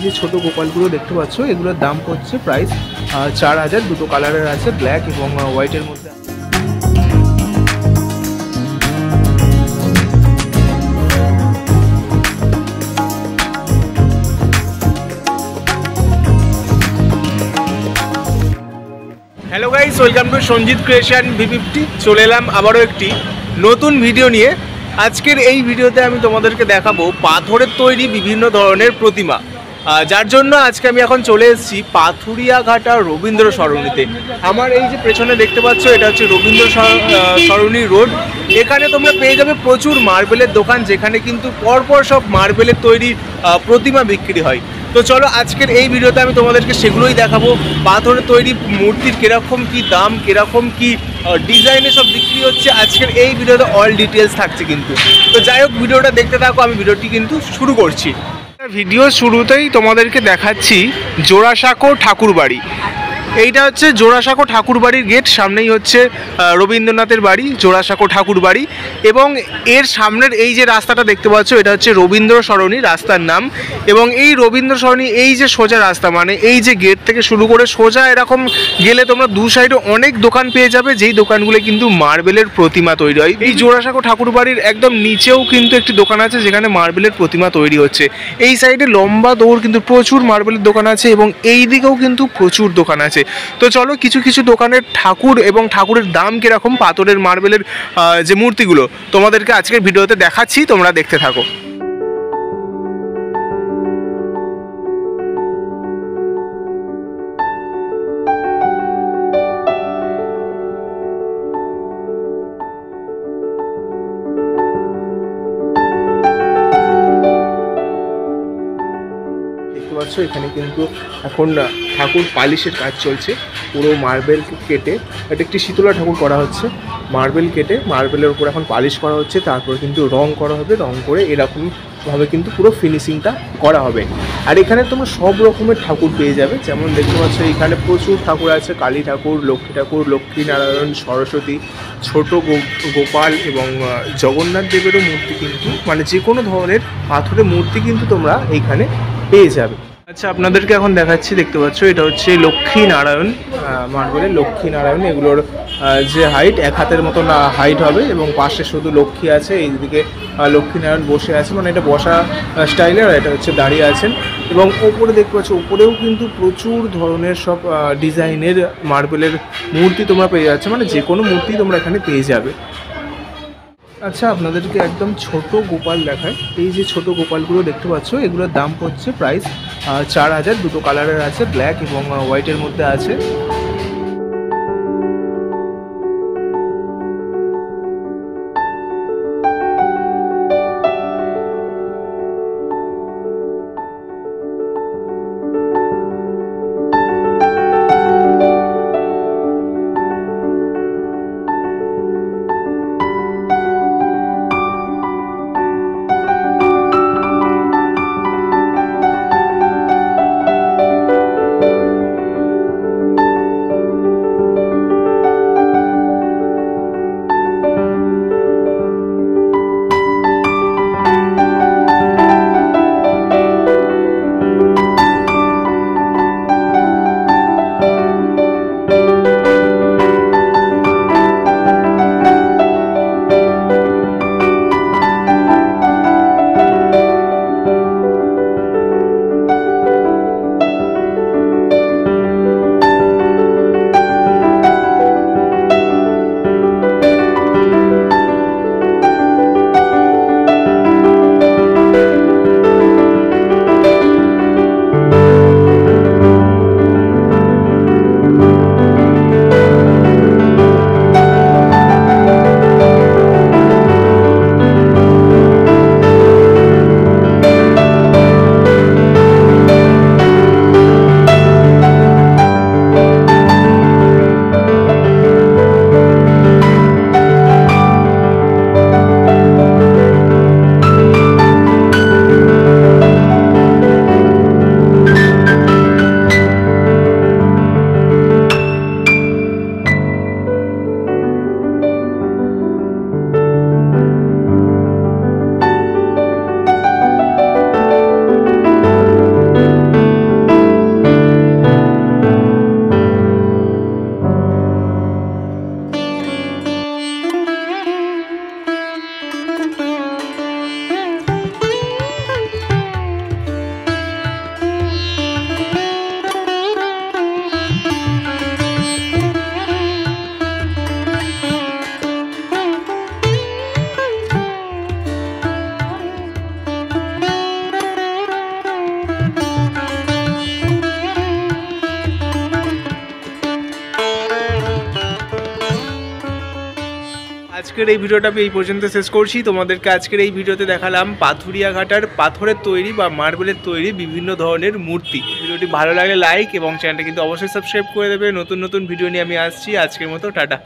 যে ছোট গোপালগুলো দেখতে পাচ্ছ এগুলোর দাম পড়ছে প্রাইস 4000। দুটো কালারের আছে, ব্ল্যাক এবং হোয়াইটের মধ্যে। Hello guys, welcome to Sanjit creation V50। চলে এলাম আবারও একটি নতুন ভিডিও নিয়ে। আজকের এই ভিডিওতে আমি তোমাদেরকে দেখাবো পাথরের তৈরি বিভিন্ন ধরনের প্রতিমা, যার জন্য আজকে আমি এখন চলে এসেছি পাথুরিয়াঘাটা রবীন্দ্র সরণিতে। আমার এই যে পেছনে দেখতে পাচ্ছ এটা হচ্ছে রবীন্দ্র সরণি রোড। এখানে তোমরা পেয়ে যাবে প্রচুর মার্বেলের দোকান, যেখানে কিন্তু পরপর সব মার্বেলের তৈরি প্রতিমা বিক্রি হয়। তো চলো আজকের এই ভিডিওতে আমি তোমাদেরকে সেগুলোই দেখাবো। পাথরের তৈরি মূর্তির কিরকম কি দাম, কিরকম কি ডিজাইনে সব বিক্রি হচ্ছে, আজকের এই ভিডিওতে অল ডিটেলস থাকছে কিন্তু। তো যাই হোক, ভিডিওটা দেখতে থাকো, আমি ভিডিওটি কিন্তু শুরু করছি। ভিডিও শুরুতেই তোমাদেরকে দেখাচ্ছি জোড়াসাঁকো ঠাকুরবাড়ি। এইটা হচ্ছে জোড়াসাঁকো ঠাকুরবাড়ির গেট, সামনেই হচ্ছে রবীন্দ্রনাথের বাড়ি, জোড়াসাঁকো ঠাকুরবাড়ি। এবং এর সামনের এই যে রাস্তাটা দেখতে পাচ্ছ এটা হচ্ছে রবীন্দ্র সরণি রাস্তার নাম। এবং এই রবীন্দ্র সরণি এই যে সোজা রাস্তা, মানে এই যে গেট থেকে শুরু করে সোজা এরকম গেলে তোমরা দু সাইডে অনেক দোকান পেয়ে যাবে, যেই দোকানগুলো কিন্তু মার্বেলের প্রতিমা তৈরি হয়। এই জোড়াসাঁকো ঠাকুরবাড়ির একদম নিচেও কিন্তু একটি দোকান আছে যেখানে মার্বেলের প্রতিমা তৈরি হচ্ছে। এই সাইডে লম্বা দৌড় কিন্তু প্রচুর মার্বেলের দোকান আছে এবং এই দিকেও কিন্তু প্রচুর দোকান আছে। তো চলো কিছু কিছু দোকানের ঠাকুর এবং ঠাকুরের দাম কিরকম, পাথরের মার্বেলের যে মূর্তিগুলো তোমাদেরকে আজকের ভিডিওতে দেখাচ্ছি, তোমরা দেখতে থাকো। এখানে কিন্তু এখন ঠাকুর পালিশের কাজ চলছে। পুরো মার্বেল কেটে এটা একটি শীতলা ঠাকুর করা হচ্ছে। মার্বেল কেটে মার্বেলের উপর এখন পালিশ করা হচ্ছে, তারপরে কিন্তু রং করা হবে। রং করে এরকমভাবে কিন্তু পুরো ফিনিশিংটা করা হবে। আর এখানে তোমরা সব রকমের ঠাকুর পেয়ে যাবে, যেমন দেখতে পাচ্ছ এখানে প্রচুর ঠাকুর আছে। কালী ঠাকুর, লক্ষ্মী ঠাকুর, লক্ষ্মীনারায়ণ, সরস্বতী, ছোট গোপাল এবং জগন্নাথ দেবেরও মূর্তি কিন্তু, মানে যে কোনো ধরনের পাথরের মূর্তি কিন্তু তোমরা এইখানে পেয়ে যাবে। আচ্ছা, আপনাদেরকে এখন দেখাচ্ছি, দেখতে পাচ্ছ এটা হচ্ছে লক্ষ্মীনারায়ণ, মার্বেলের লক্ষ্মীনারায়ণ। এগুলোর যে হাইট 1 হাতের মতন হাইট হবে এবং পাশে শুধু লক্ষ্মী আছে, এইদিকে লক্ষ্মীনারায়ণ বসে আছে, মানে এটা বসা স্টাইলের, আর এটা হচ্ছে দাঁড়িয়ে আছেন। এবং ওপরে দেখতে পাচ্ছ ওপরেও কিন্তু প্রচুর ধরনের সব ডিজাইনের মার্বেলের মূর্তি তোমরা পেয়ে যাচ্ছ, মানে যে কোনো মূর্তি তোমরা এখানে পেয়ে যাবে। আচ্ছা, আপনাদেরকে একদম ছোট গোপাল দেখায়। এই যে ছোট গোপালগুলো দেখতে পাচ্ছ এগুলোর দাম পড়ছে প্রাইস 4000। দুটো কালারের আছে, ব্ল্যাক এবং হোয়াইটের মধ্যে আছে। আজকের এই ভিডিওটা আমি এই পর্যন্ত শেষ করছি। তোমাদেরকে আজকের এই ভিডিওতে দেখালাম পাথুরিয়াঘাটার পাথরের তৈরি বা মার্বেলের তৈরি বিভিন্ন ধরনের মূর্তি। ভিডিওটি ভালো লাগলে লাইক এবং চ্যানেলটা কিন্তু অবশ্যই সাবস্ক্রাইব করে দেবে। নতুন নতুন ভিডিও নিয়ে আমি আসছি। আজকের মতো টাটা।